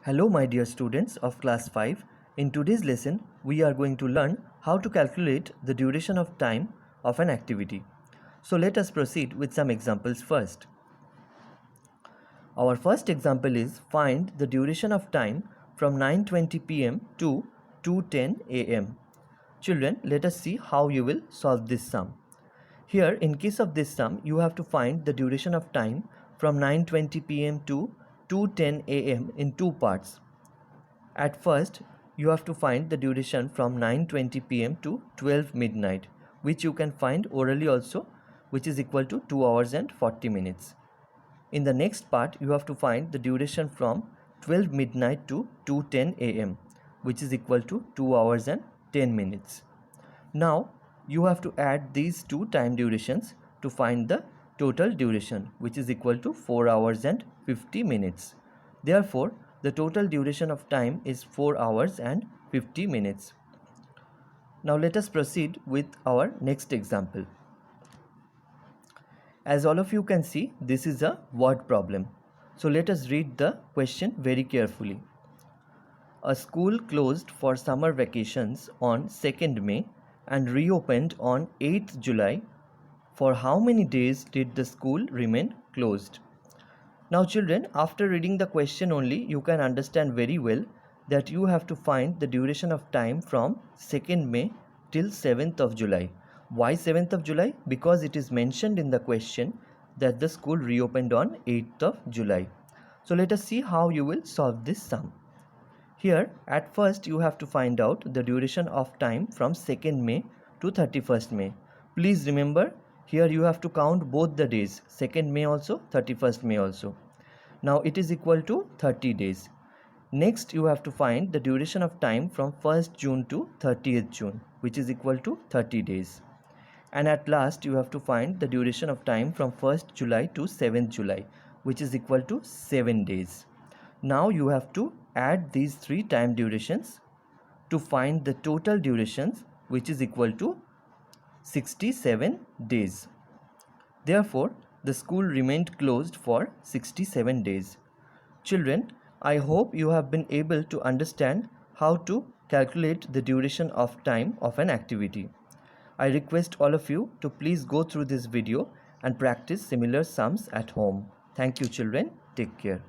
Hello my dear students of class 5. In today's lesson, we are going to learn how to calculate the duration of time of an activity. So let us proceed with some examples first. Our first example is find the duration of time from 9:20 pm to 2:10 am. Children, let us see how you will solve this sum. Here, in case of this sum, you have to find the duration of time from 9:20 pm to 2:10 am in two parts. At first, you have to find the duration from 9:20 pm to 12 midnight, which you can find orally also, which is equal to 2 hours and 40 minutes. In the next part, you have to find the duration from 12 midnight to 2:10 am, which is equal to 2 hours and 10 minutes. Now, you have to add these two time durations to find the total duration, which is equal to 4 hours and 50 minutes. Therefore, the total duration of time is 4 hours and 50 minutes. Now let us proceed with our next example. As all of you can see, this is a word problem. So let us read the question very carefully. A school closed for summer vacations on 2nd May and reopened on 8th July. For how many days did the school remain closed? Now children, after reading the question only, you can understand very well that you have to find the duration of time from 2nd May till 7th of July. Why 7th of July? Because it is mentioned in the question that the school reopened on 8th of July. So let us see how you will solve this sum. Here, at first you have to find out the duration of time from 2nd May to 31st May. Please remember, here you have to count both the days, 2nd May also, 31st May also. Now it is equal to 30 days. Next you have to find the duration of time from 1st June to 30th June, which is equal to 30 days. And at last you have to find the duration of time from 1st July to 7th July, which is equal to 7 days. Now you have to add these three time durations to find the total durations, which is equal to 67 days. Therefore, the school remained closed for 67 days. Children, I hope you have been able to understand how to calculate the duration of time of an activity. I request all of you to please go through this video and practice similar sums at home. Thank you children. Take care.